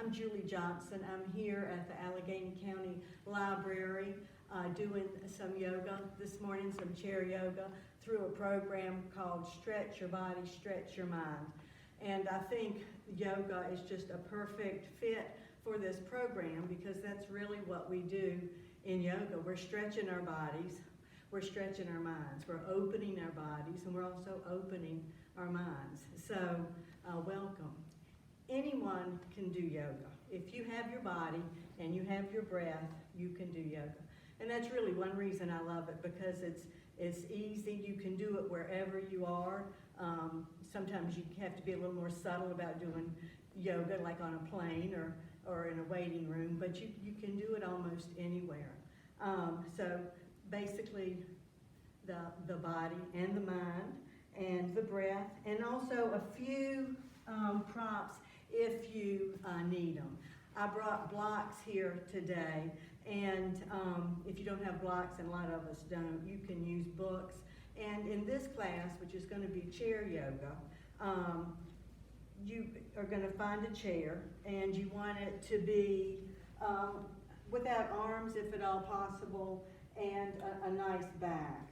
I'm Julie Johnson. I'm here at the Allegheny County Library doing some yoga this morning, some chair yoga through a program called Stretch Your Body, Stretch Your Mind. And I think yoga is just a perfect fit for this program because that's really what we do in yoga. We're stretching our bodies, we're stretching our minds, we're opening our bodies, and we're also opening our minds. So welcome. Anyone can do yoga. If you have your body and you have your breath, you can do yoga. And that's really one reason I love it, because it's easy. You can do it wherever you are. Sometimes you have to be a little more subtle about doing yoga, like on a plane or in a waiting room, but you can do it almost anywhere. So basically the body and the mind and the breath, and also a few props if you need them. I brought blocks here today, and if you don't have blocks, and a lot of us don't, you can use books. And in this class, which is going to be chair yoga, you are going to find a chair, and you want it to be without arms, if at all possible, and a nice back.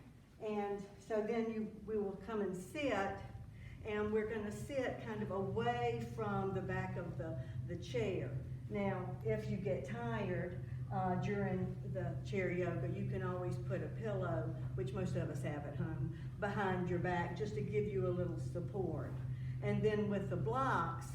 And so then we will come and sit, and we're going to sit kind of away from the back of the chair. Now, if you get tired during the chair yoga, you can always put a pillow, which most of us have at home, behind your back just to give you a little support. And then with the blocks,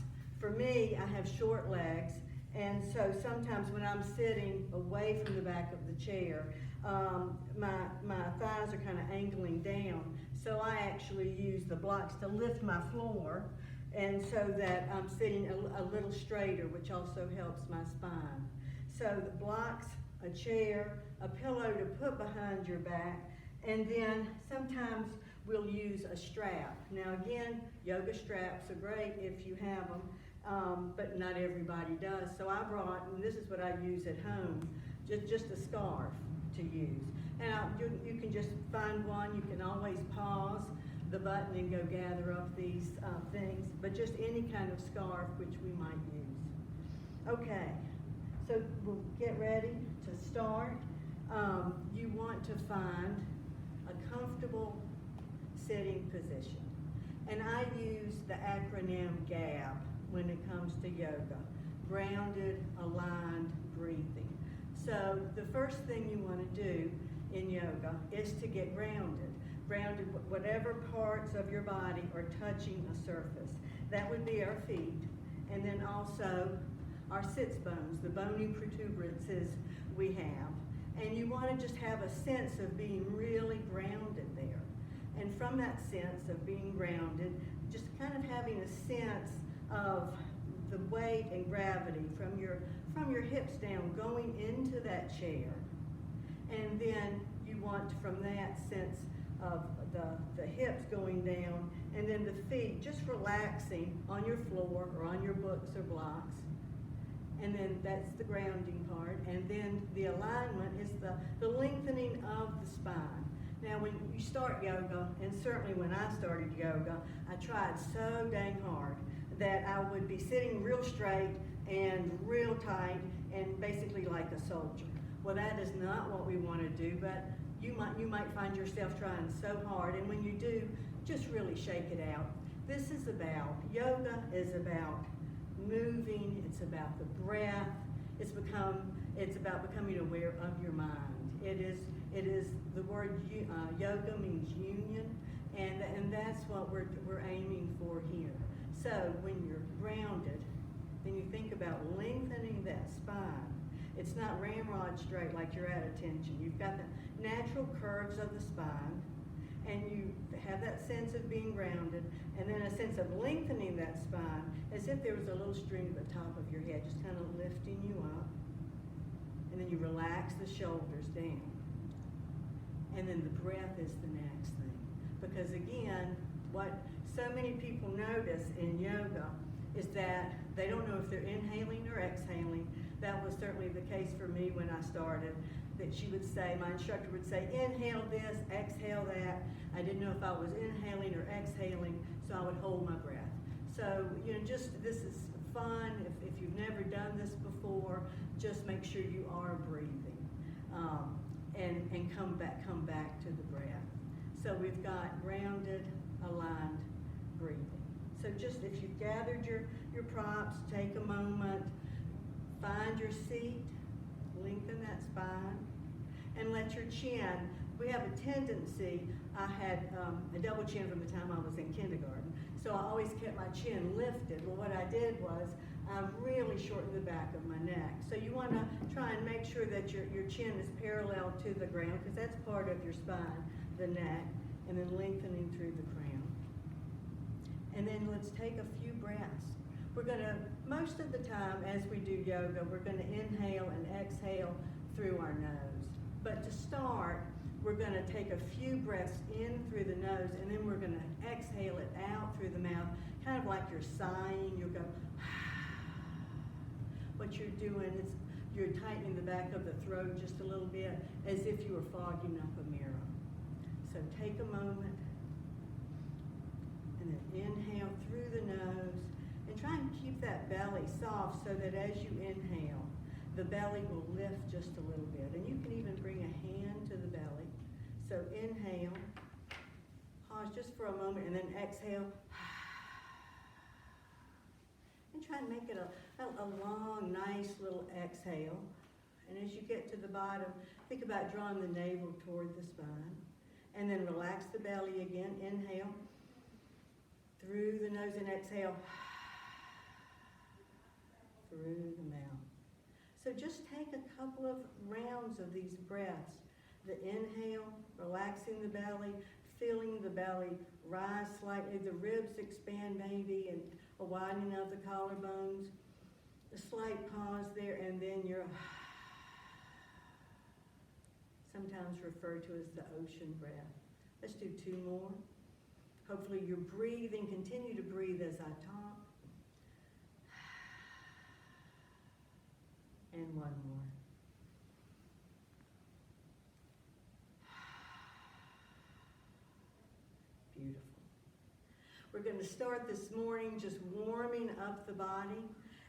for me, I have short legs, and so sometimes when I'm sitting away from the back of the chair, my thighs are kind of angling down. So I actually use the blocks to lift my floor, and so that I'm sitting a little straighter, which also helps my spine. So the blocks, a chair, a pillow to put behind your back, and then sometimes we'll use a strap. Now again, yoga straps are great if you have them, but not everybody does. So I brought, and this is what I use at home, just a scarf to use. And you can just find one. You can always pause the button and go gather up these things, but just any kind of scarf which we might use. Okay, so we'll get ready to start. You want to find a comfortable sitting position. And I use the acronym GAB when it comes to yoga: grounded, aligned, breathing. So the first thing you want to do in yoga is to get grounded. Grounded, whatever parts of your body are touching a surface. That would be our feet, and then also our sits bones, the bony protuberances we have. And you want to just have a sense of being really grounded there. And from that sense of being grounded, just kind of having a sense of the weight and gravity from your hips down going into that chair. And then you want, from that sense of the hips going down, and then the feet just relaxing on your floor or on your books or blocks. And then that's the grounding part. And then the alignment is the lengthening of the spine. Now when you start yoga, and certainly when I started yoga, I tried so dang hard that I would be sitting real straight and real tight and basically like a soldier. Well, that is not what we want to do, but you might find yourself trying so hard, and when you do, just really shake it out. This is about, yoga is about moving, it's about the breath, it's about becoming aware of your mind. It is the word yoga means union, and that's what we're aiming for here. So when you're grounded, then you think about lengthening that spine. It's not ramrod straight like you're at attention. You've got the natural curves of the spine, and you have that sense of being grounded, and then a sense of lengthening that spine as if there was a little string at the top of your head, just kind of lifting you up. And then you relax the shoulders down. And then the breath is the next thing. Because again, what so many people notice in yoga is that they don't know if they're inhaling or exhaling. That was certainly the case for me when I started. That she would say, my instructor would say, inhale this, exhale that. I didn't know if I was inhaling or exhaling, so I would hold my breath. So, just this is fun. If you've never done this before, just make sure you are breathing, and come back to the breath. So we've got grounded, aligned breathing. So just if you've gathered your props, take a moment, find your seat, lengthen that spine, and let your chin, we have a tendency, I had a double chin from the time I was in kindergarten, so I always kept my chin lifted. Well, what I did was I really shortened the back of my neck. So you want to try and make sure that your chin is parallel to the ground, because that's part of your spine, the neck, and then lengthening through the crown. And then let's take a few breaths. We're going to, most of the time as we do yoga, we're going to inhale and exhale through our nose. But to start, we're going to take a few breaths in through the nose, and then we're going to exhale it out through the mouth, kind of like you're sighing. You'll go, what you're doing is you're tightening the back of the throat just a little bit, as if you were fogging up a mirror. So take a moment, and then inhale through the nose, and try and keep that belly soft so that as you inhale, the belly will lift just a little bit. And you can even bring a hand to the belly. So inhale, pause just for a moment, and then exhale. And try and make it a long, nice little exhale. And as you get to the bottom, think about drawing the navel toward the spine. And then relax the belly again. Inhale through the nose and exhale through the mouth. So just take a couple of rounds of these breaths. The inhale, relaxing the belly, feeling the belly rise slightly, the ribs expand maybe, and a widening of the collarbones. A slight pause there, and then you're sometimes referred to as the ocean breath. Let's do 2 more. Hopefully you're breathing. Continue to breathe as I talk. And 1 more. Beautiful. We're going to start this morning just warming up the body,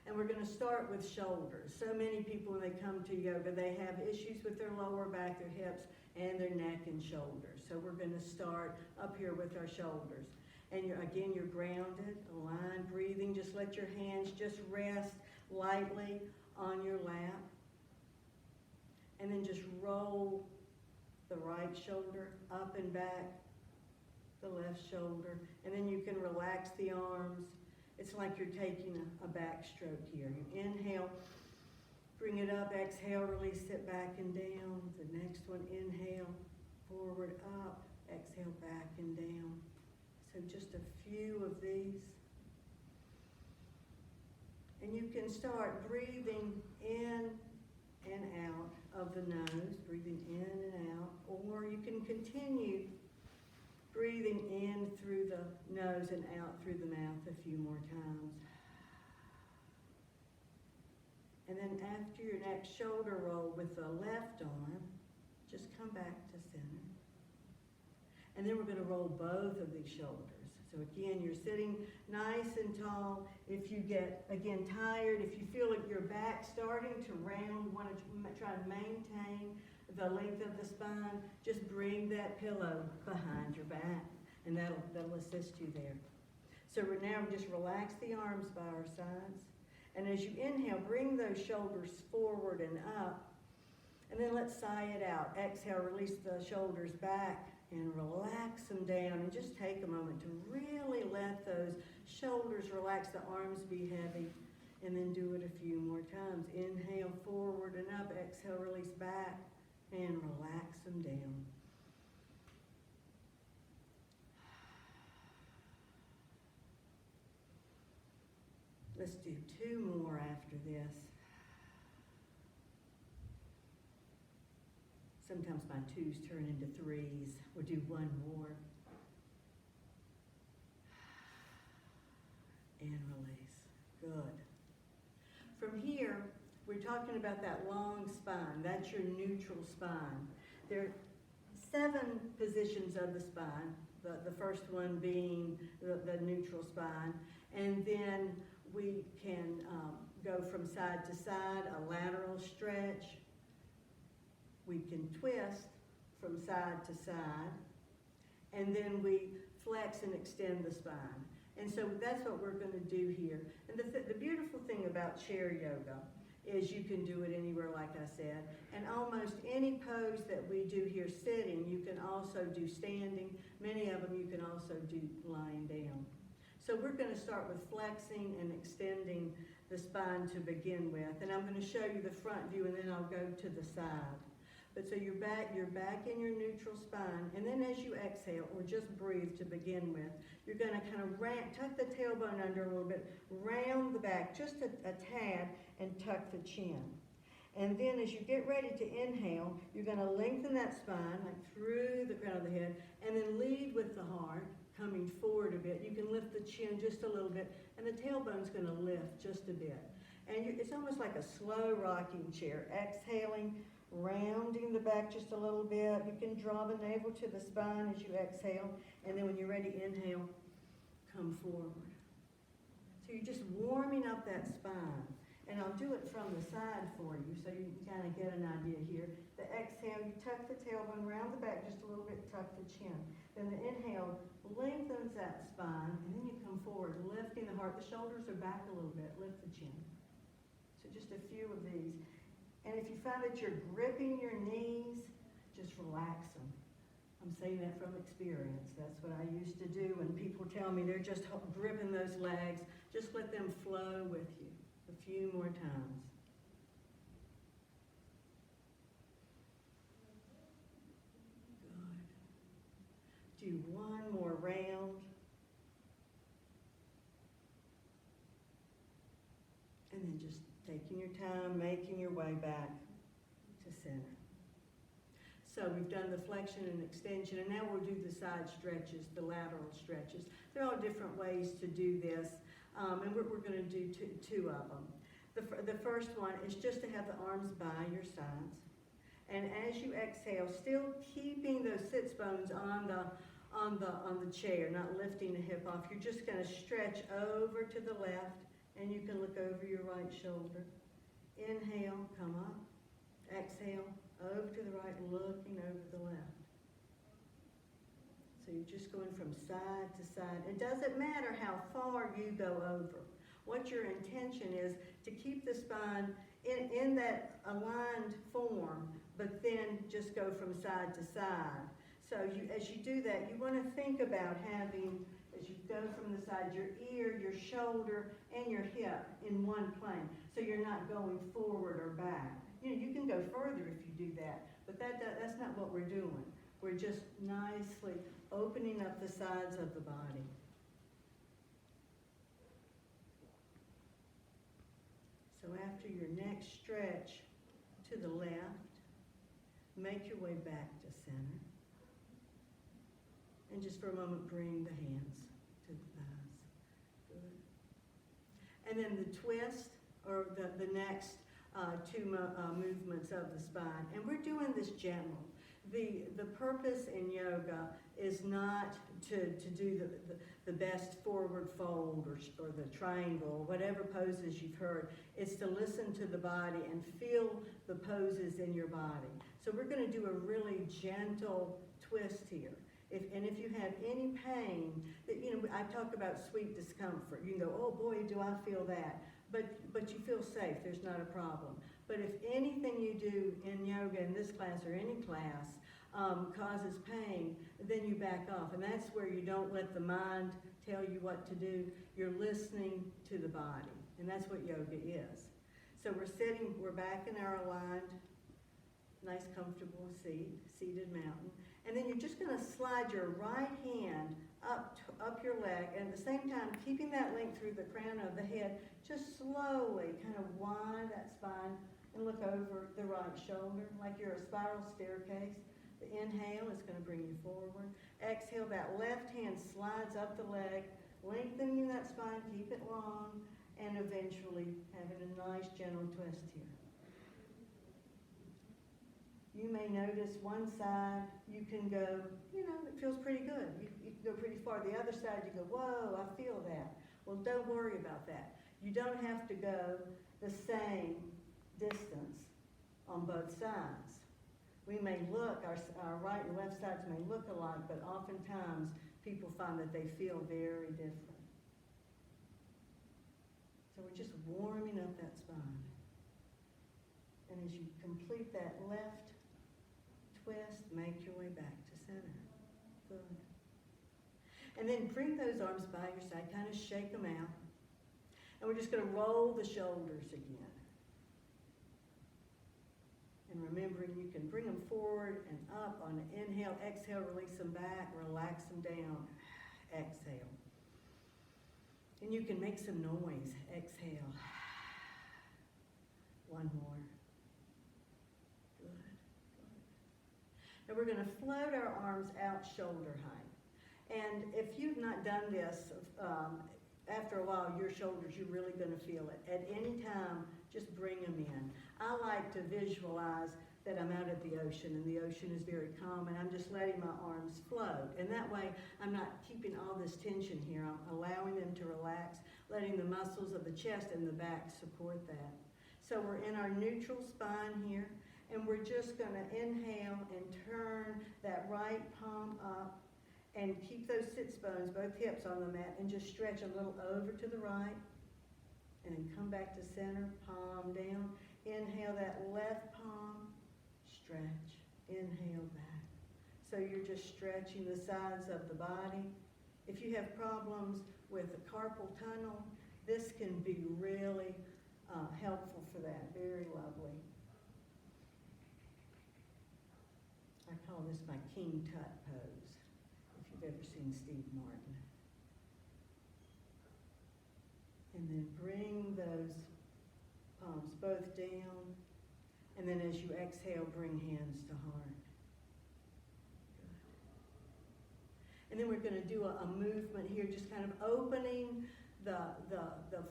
and we're going to start with shoulders. So many people when they come to yoga, they have issues with their lower back, their hips, and their neck and shoulders. So we're going to start up here with our shoulders. And you're grounded, aligned, breathing. Just let your hands just rest lightly on your lap. And then just roll the right shoulder up and back, the left shoulder. And then you can relax the arms. It's like you're taking a backstroke here. You inhale, bring it up, exhale, release it back and down. The next one, inhale, forward, up, exhale, back and down. So just a few of these. And you can start breathing in and out of the nose, breathing in and out, or you can continue breathing in through the nose and out through the mouth a few more times. And then after your next shoulder roll with the left arm, just come back to center. And then we're going to roll both of these shoulders. So again, you're sitting nice and tall. If you get, again, tired, if you feel like your back starting to round, you want to try to maintain the length of the spine, just bring that pillow behind your back, and that'll assist you there. So now just relax the arms by our sides. And as you inhale, bring those shoulders forward and up. And then let's sigh it out. Exhale, release the shoulders back and relax them down. And just take a moment to really let those shoulders relax, the arms be heavy. And then do it a few more times. Inhale, forward and up. Exhale, release back and relax them down. Let's do 2 more after this. Sometimes my 2s turn into 3s. We'll do 1 more. And release. Good. From here, we're talking about that long spine. That's your neutral spine. There are 7 positions of the spine. The first one being the neutral spine. And then we can go from side to side, a lateral stretch. We can twist from side to side. And then we flex and extend the spine. And so that's what we're going to do here. And the beautiful thing about chair yoga is you can do it anywhere, like I said. And almost any pose that we do here sitting, you can also do standing. Many of them you can also do lying down. So we're going to start with flexing and extending the spine to begin with. And I'm going to show you the front view, and then I'll go to the side. But so you're back in your neutral spine, and then as you exhale, or just breathe to begin with, you're going to kind of tuck the tailbone under a little bit, round the back just a tad, and tuck the chin. And then as you get ready to inhale, you're going to lengthen that spine, like through the crown of the head, and then lead with the heart, coming forward a bit. You can lift the chin just a little bit, and the tailbone's going to lift just a bit. And it's almost like a slow rocking chair. Exhaling, rounding the back just a little bit. You can draw the navel to the spine as you exhale, and then when you're ready, inhale, come forward. So you're just warming up that spine. And I'll do it from the side for you so you can kind of get an idea here. The exhale, you tuck the tailbone, round the back just a little bit, tuck the chin. Then the inhale lengthens that spine, and then you come forward, lifting the heart. The shoulders are back a little bit, lift the chin. So just a few of these. And if you find that you're gripping your knees, just relax them. I'm saying that from experience. That's what I used to do when people tell me they're just gripping those legs. Just let them flow with you a few more times. Good. Do one more round. And then just taking your time, making your way back to center. So we've done the flexion and extension, and now we'll do the side stretches, the lateral stretches. There are all different ways to do this, and we're going to do two of them. The first one is just to have the arms by your sides. And as you exhale, still keeping those sits bones on the chair, not lifting the hip off, you're just going to stretch over to the left, and you can look over your right shoulder. Inhale, come up. Exhale, over to the right, looking over the left. So you're just going from side to side. It doesn't matter how far you go over. What your intention is to keep the spine in that aligned form, but then just go from side to side. So as you do that, you want to think about having, as you go from the side, your ear, your shoulder, and your hip in one plane. So you're not going forward or back. You can go further if you do that, but that's not what we're doing. We're just nicely opening up the sides of the body. So after your next stretch to the left, make your way back to center. And just for a moment, bring the hands to the thighs. Good. And then the twist, or the next two movements of the spine. And we're doing this gentle. The purpose in yoga is not to do the best forward fold or the triangle, whatever poses you've heard. It's to listen to the body and feel the poses in your body. So we're going to do a really gentle twist here. If you have any pain, I talk about sweet discomfort. You can go, oh boy, do I feel that. But you feel safe, there's not a problem. But if anything you do in yoga, in this class or any class, causes pain, then you back off. And that's where you don't let the mind tell you what to do. You're listening to the body. And that's what yoga is. So we're back in our aligned, nice comfortable seated mountain. And then you're just going to slide your right hand up your leg, and at the same time, keeping that length through the crown of the head, just slowly kind of wind that spine and look over the right shoulder like you're a spiral staircase. The inhale is going to bring you forward. Exhale, that left hand slides up the leg, lengthening that spine, keep it long, and eventually having a nice gentle twist here. You may notice one side, you can go, it feels pretty good. You can go pretty far. The other side, you go, whoa, I feel that. Well, don't worry about that. You don't have to go the same distance on both sides. We may look, our right and left sides may look alike, but oftentimes people find that they feel very different. So we're just warming up that spine. And as you complete that left twist, make your way back to center. Good. And then bring those arms by your side, kind of shake them out. And we're just going to roll the shoulders again. And remembering you can bring them forward and up on an inhale, exhale, release them back, relax them down, exhale. And you can make some noise, exhale. One more. Good, good. Now we're going to float our arms out shoulder height. And if you've not done this, after a while, your shoulders, you're really going to feel it. At any time, just bring them in. I like to visualize that I'm out at the ocean, and the ocean is very calm, and I'm just letting my arms float. And that way, I'm not keeping all this tension here. I'm allowing them to relax, letting the muscles of the chest and the back support that. So we're in our neutral spine here, and we're just going to inhale and turn that right palm up, and keep those sits bones, both hips on the mat, and just stretch a little over to the right, and then come back to center, palm down. Inhale that left palm, stretch, inhale back. So you're just stretching the sides of the body. If you have problems with the carpal tunnel, this can be really helpful for that, very lovely. I call this my King Tut pose, if you've ever seen Steve Martin. And then bring those palms both down. And then as you exhale, bring hands to heart. Good. And then we're going to do a movement here, just kind of opening the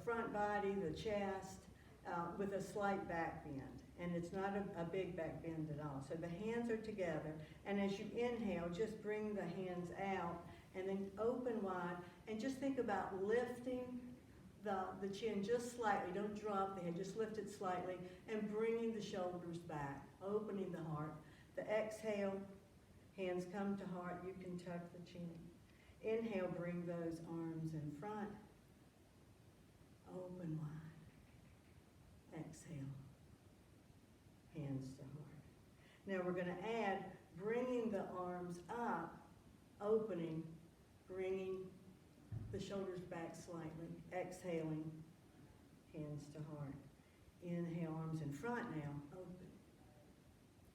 front body, the chest, with a slight back bend. And it's not a big back bend at all. So the hands are together. And as you inhale, just bring the hands out and then open wide. And just think about lifting the chin just slightly. Don't drop the head, just lift it slightly. And bringing the shoulders back, opening the heart. The exhale, hands come to heart. You can tuck the chin. Inhale, bring those arms in front. Open wide. Exhale. Hands to heart. Now we're going to add bringing the arms up, opening, bringing the shoulders back slightly, exhaling, hands to heart. Inhale, arms in front now, open.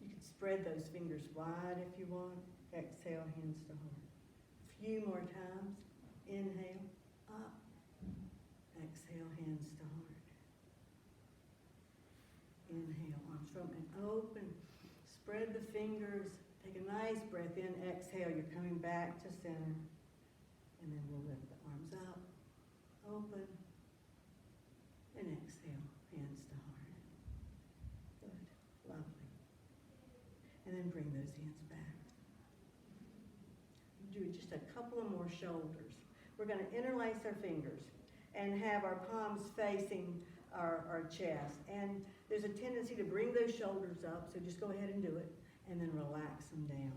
You can spread those fingers wide if you want. Exhale, hands to heart. A few more times. Inhale, up. Exhale, hands to heart. Inhale, arms from and open. Spread the fingers. Take a nice breath in. Exhale, you're coming back to center. And then we'll lift the arms up, open, and exhale, hands to heart. Good, lovely. And then bring those hands back. Do just a couple of more shoulders. We're going to interlace our fingers and have our palms facing our chest. And there's a tendency to bring those shoulders up, so just go ahead and do it, and then relax them down.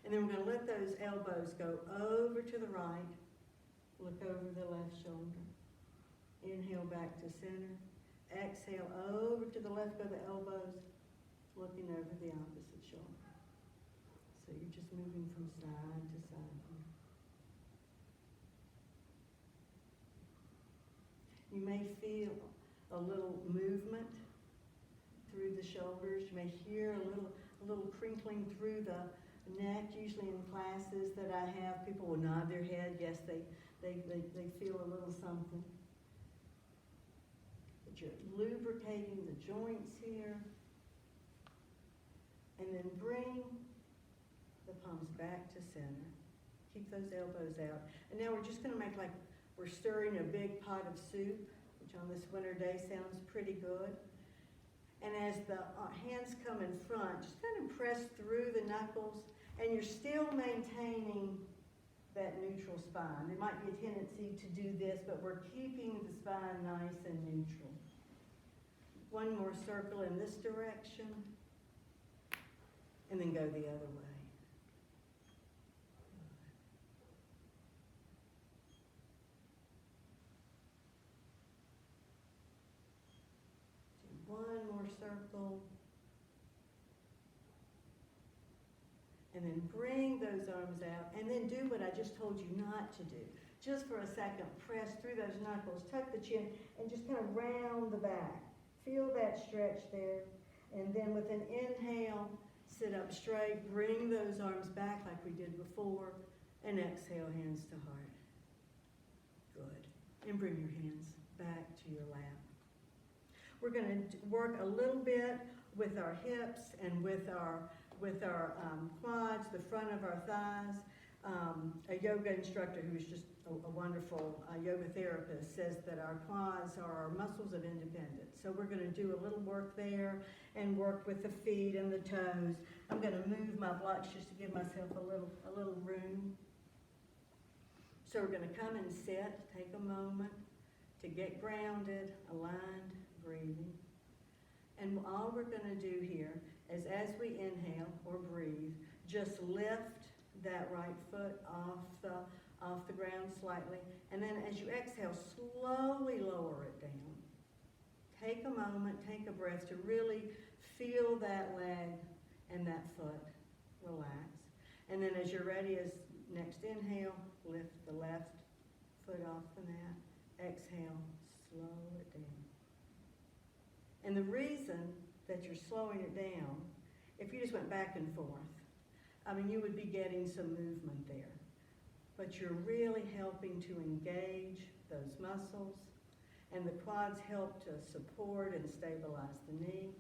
And then we're going to let those elbows go over to the right. Look over the left shoulder. Inhale back to center. Exhale over to the left of the elbows, looking over the opposite shoulder. So you're just moving from side to side here. You may feel a little movement through the shoulders. You may hear a little crinkling through the neck. Usually in classes that I have, people will nod their head. Yes, they feel a little something. But you're lubricating the joints here. And then bring the palms back to center. Keep those elbows out. And now we're just going to make like we're stirring a big pot of soup, which on this winter day sounds pretty good. And as the hands come in front, just kind of press through the knuckles, and you're still maintaining that neutral spine. There might be a tendency to do this, but we're keeping the spine nice and neutral. One more circle in this direction, and then go the other way. Do one more circle. And then bring those arms out, and then do what I just told you not to do. Just for a second, press through those knuckles, tuck the chin, and just kind of round the back. Feel that stretch there. And then with an inhale, sit up straight, bring those arms back like we did before, and exhale, hands to heart. Good. And bring your hands back to your lap. We're going to work a little bit with our hips and with our quads, the front of our thighs. A yoga instructor who is just a wonderful yoga therapist says that our quads are our muscles of independence. So we're going to do a little work there and work with the feet and the toes. I'm going to move my blocks just to give myself a little room. So we're going to come and sit, take a moment to get grounded, aligned, breathing. And all we're going to do here is as we inhale or breathe, just lift that right foot off the ground slightly. And then as you exhale, slowly lower it down. Take a moment, take a breath to really feel that leg and that foot relax. And then as you're ready, as next inhale, lift the left foot off the mat. Exhale, slow it down. And the reason that you're slowing it down, if you just went back and forth, I mean, you would be getting some movement there. But you're really helping to engage those muscles, and the quads help to support and stabilize the knee.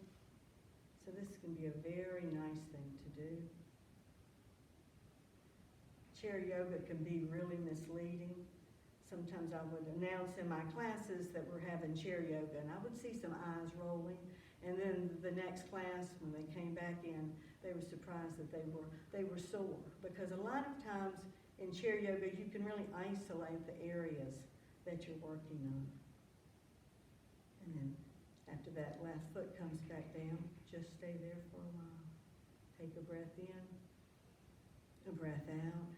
So this can be a very nice thing to do. Chair yoga can be really misleading. Sometimes I would announce in my classes that we're having chair yoga, and I would see some eyes rolling. And then the next class, when they came back in, they were surprised that they were sore. Because a lot of times in chair yoga, you can really isolate the areas that you're working on. And then after that left foot comes back down, just stay there for a while. Take a breath in, a breath out.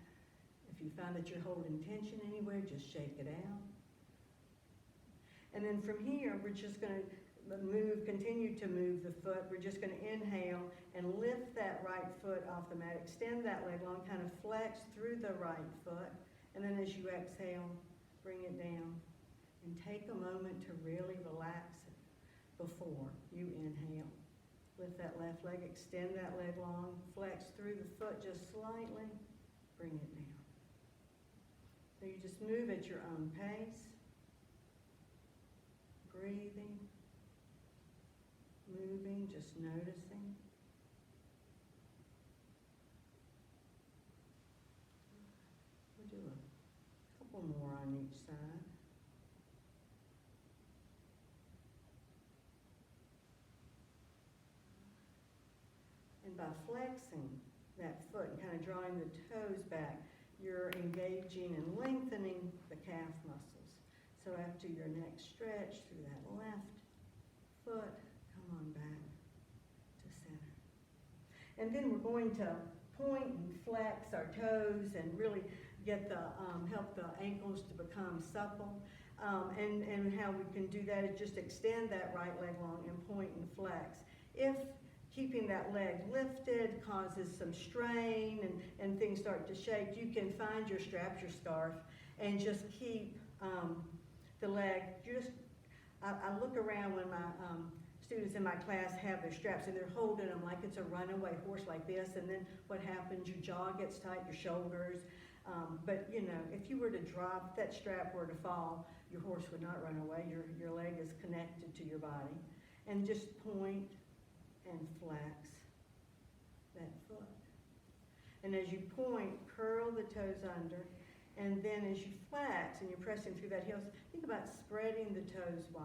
If you find that you're holding tension anywhere, just shake it out. And then from here, we're just going to continue to move the foot. We're just going to inhale and lift that right foot off the mat. Extend that leg long, kind of flex through the right foot. And then as you exhale, bring it down. And take a moment to really relax it before you inhale. Lift that left leg, extend that leg long, flex through the foot just slightly, bring it down. So you just move at your own pace, breathing, moving, just noticing. We'll do a couple more on each side. And by flexing that foot and kind of drawing the toes back, you're engaging and lengthening the calf muscles. So after your next stretch through that left foot, come on back to center. And then we're going to point and flex our toes and really get the help the ankles to become supple. And how we can do that is just extend that right leg long and point and flex. If keeping that leg lifted causes some strain and things start to shake, you can find your strap, your scarf, and just keep the leg. I look around when my students in my class have their straps and they're holding them like it's a runaway horse like this, and then what happens, your jaw gets tight, your shoulders. But you know, if you were to drop, if that strap were to fall, your horse would not run away. Your leg is connected to your body. And just point and flex that foot. And as you point, curl the toes under. And then as you flex and you're pressing through that heel, think about spreading the toes wide.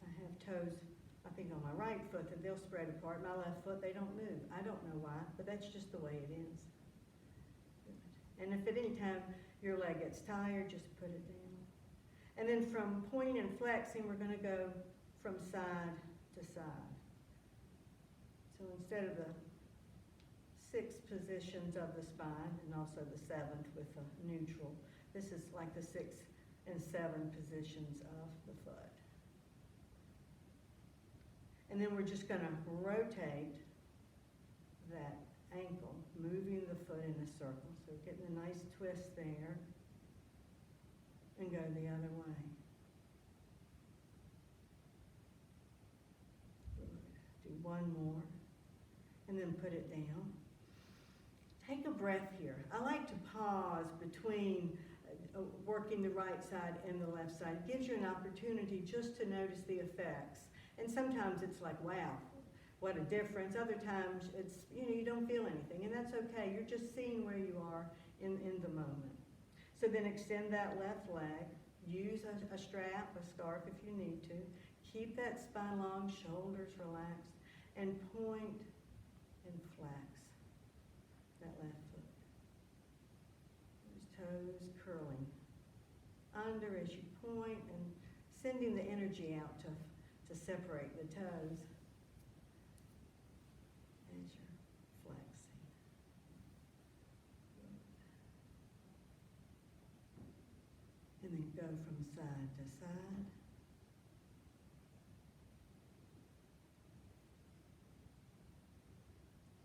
I have toes, I think on my right foot that they'll spread apart. My left foot, they don't move. I don't know why, but that's just the way it is. And if at any time your leg gets tired, just put it down. And then from pointing and flexing, we're going to go from side to side. So instead of the 6 positions of the spine, and also the 7th with the neutral, this is like the 6 and 7 positions of the foot. And then we're just going to rotate that ankle, moving the foot in a circle. So getting a nice twist there, and go the other way. Do one more, and then put it down. Take a breath here. I like to pause between working the right side and the left side. It gives you an opportunity just to notice the effects. And sometimes it's like, wow, what a difference. Other times it's, you don't feel anything, and that's okay. You're just seeing where you are in the moment. So then extend that left leg. Use a strap, a scarf if you need to. Keep that spine long, shoulders relaxed, and point and flex that left foot. Those toes curling under as you point and sending the energy out to separate the toes as you're flexing. And then go from side to side.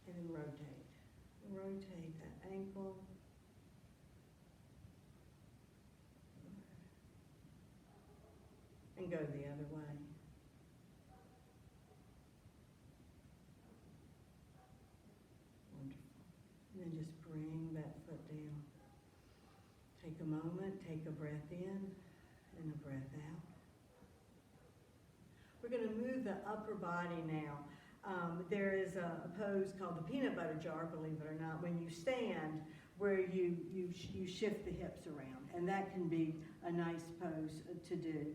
And then rotate. Rotate that ankle. And go the other way. Wonderful. And then just bring that foot down. Take a moment, take a breath in and a breath out. We're going to move the upper body now. There is a pose called the peanut butter jar, believe it or not, when you stand, where you shift the hips around. And that can be a nice pose to do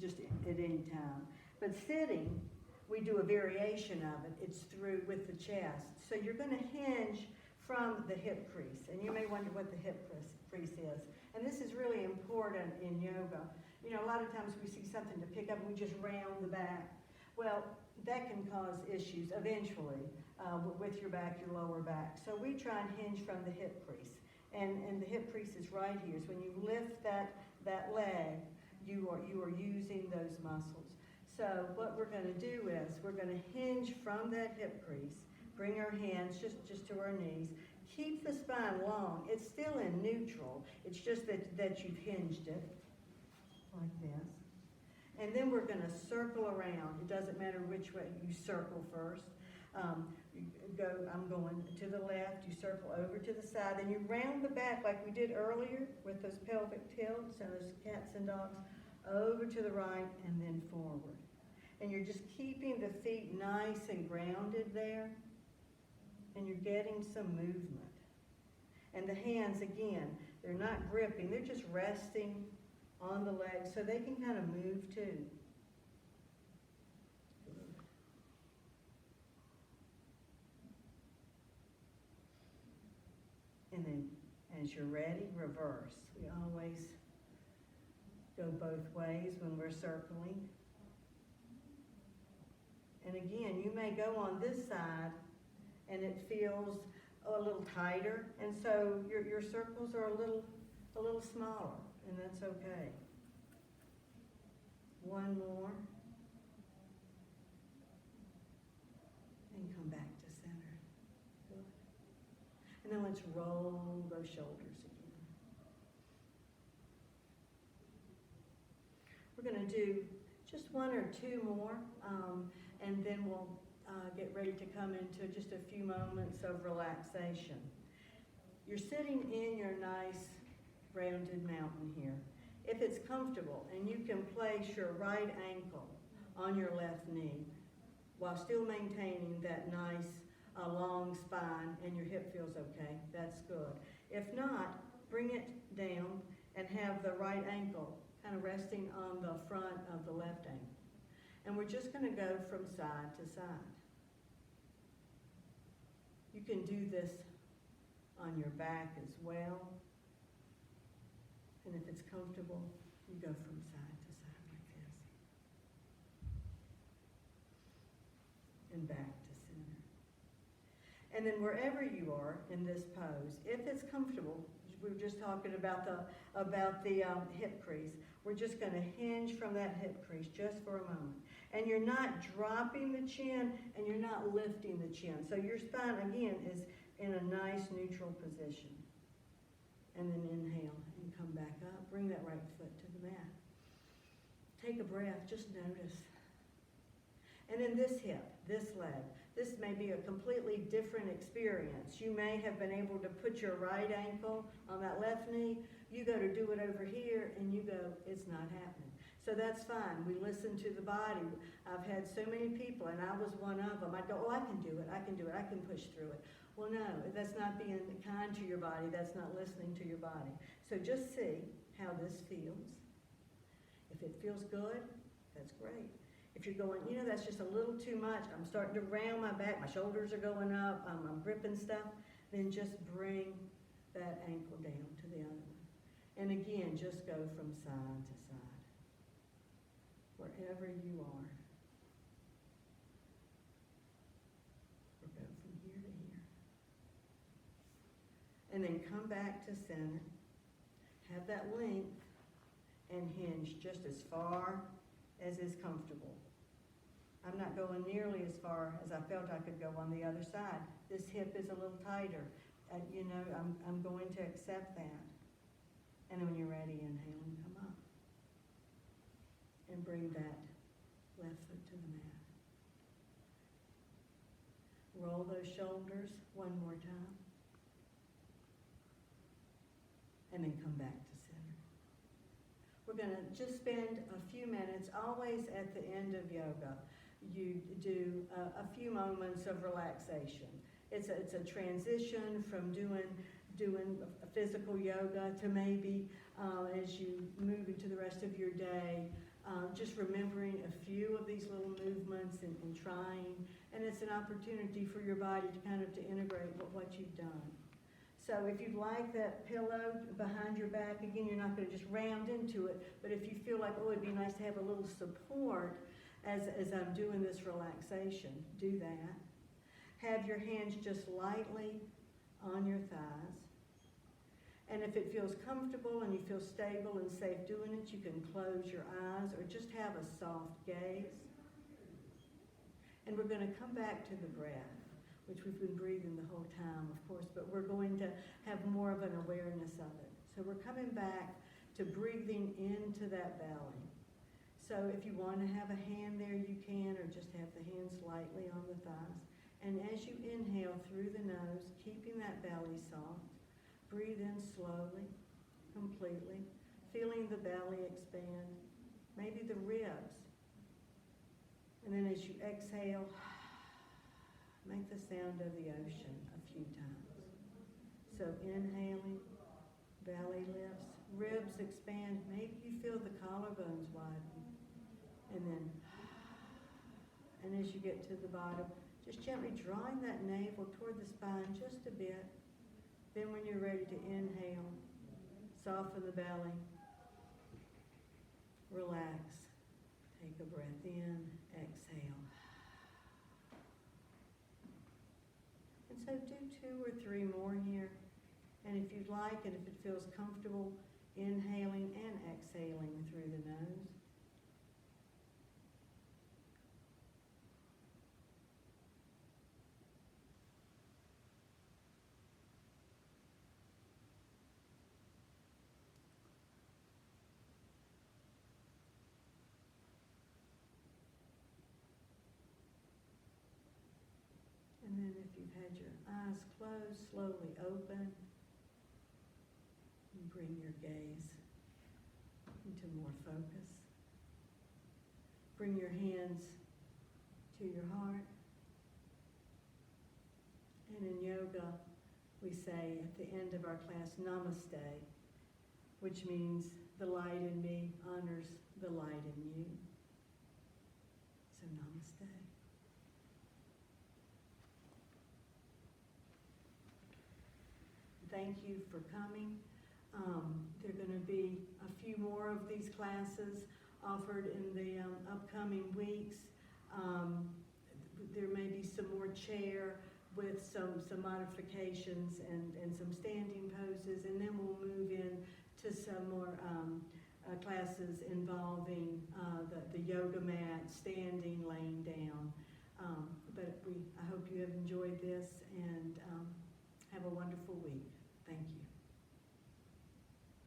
just at any time. But sitting, we do a variation of it. It's through with the chest. So you're going to hinge from the hip crease. And you may wonder what the hip crease is. And this is really important in yoga. A lot of times we see something to pick up and we just round the back. Well, that can cause issues eventually with your back, your lower back. So we try and hinge from the hip crease. And the hip crease is right here. So when you lift that leg, you are using those muscles. So what we're going to do is we're going to hinge from that hip crease, bring our hands just to our knees, keep the spine long. It's still in neutral. It's just that you've hinged it like this. And then we're going to circle around. It doesn't matter which way you circle first. I'm going to the left, you circle over to the side, then you round the back like we did earlier with those pelvic tilts and those cats and dogs, over to the right and then forward. And you're just keeping the feet nice and grounded there, and you're getting some movement. And the hands, again, they're not gripping, they're just resting on the legs so they can kind of move too. And then as you're ready, reverse. We always go both ways when we're circling. And again, you may go on this side and it feels a little tighter, and so your circles are a little smaller, and that's okay. One more. And come back to center. Good. And then let's roll those shoulders again. We're going to do just one or two more, and then we'll get ready to come into just a few moments of relaxation. You're sitting in your nice rounded mountain here. If it's comfortable and you can place your right ankle on your left knee while still maintaining that nice long spine and your hip feels okay, that's good. If not, bring it down and have the right ankle kind of resting on the front of the left ankle. And we're just going to go from side to side. You can do this on your back as well. And if it's comfortable, you go from side to side like this. And back to center. And then wherever you are in this pose, if it's comfortable, we were just talking about the hip crease. We're just going to hinge from that hip crease just for a moment. And you're not dropping the chin and you're not lifting the chin. So your spine, again, is in a nice neutral position. And then inhale and come back up. Bring that right foot to the mat. Take a breath, just notice. And then this hip, this leg, this may be a completely different experience. You may have been able to put your right ankle on that left knee. You go to do it over here and you go, it's not happening. So that's fine. We listen to the body. I've had so many people, and I was one of them. I'd go, oh, I can do it, I can do it, I can push through it. Well, no, that's not being kind to your body. That's not listening to your body. So just see how this feels. If it feels good, that's great. If you're going, that's just a little too much, I'm starting to round my back, my shoulders are going up, I'm gripping stuff, then just bring that ankle down to the other one. And again, just go from side to side, wherever you are. Or go from here to here. And then come back to center. Have that length and hinge just as far as is comfortable. I'm not going nearly as far as I felt I could go on the other side. This hip is a little tighter. I'm going to accept that. And then when you're ready, inhale and come up. And bring that left foot to the mat. Roll those shoulders one more time. And then come back to center. We're going to just spend a few minutes, always at the end of yoga, you do a few moments of relaxation. It's a transition from doing a physical yoga to maybe as you move into the rest of your day, just remembering a few of these little movements and trying. And it's an opportunity for your body to kind of to integrate what you've done. So if you'd like that pillow behind your back, again, you're not going to just round into it, but if you feel like, oh, it'd be nice to have a little support as I'm doing this relaxation, do that. Have your hands just lightly on your thighs. And if it feels comfortable and you feel stable and safe doing it, you can close your eyes or just have a soft gaze. And we're going to come back to the breath, which we've been breathing the whole time, of course, but we're going to have more of an awareness of it. So we're coming back to breathing into that belly. So if you want to have a hand there, you can, or just have the hands lightly on the thighs. And as you inhale through the nose, keeping that belly soft, breathe in slowly, completely, feeling the belly expand, maybe the ribs. And then as you exhale, make the sound of the ocean a few times. So inhaling, belly lifts, ribs expand, maybe you feel the collarbones widen. And as you get to the bottom, just gently drawing that navel toward the spine just a bit. Then when you're ready to inhale, soften the belly, relax, take a breath in, exhale. And so do 2 or 3 more here. And if you'd like, and if it feels comfortable, inhaling and exhaling through the nose. And then if you've had your eyes closed, slowly open. And bring your gaze into more focus. Bring your hands to your heart. And in yoga, we say at the end of our class, Namaste, which means the light in me honors the light in you. namaste. Thank you for coming. There are going to be a few more of these classes offered in the upcoming weeks. There may be some more chair with some modifications and some standing poses, and then we'll move in to some more classes involving the yoga mat, standing, laying down. But I hope you have enjoyed this, and have a wonderful week. Thank you.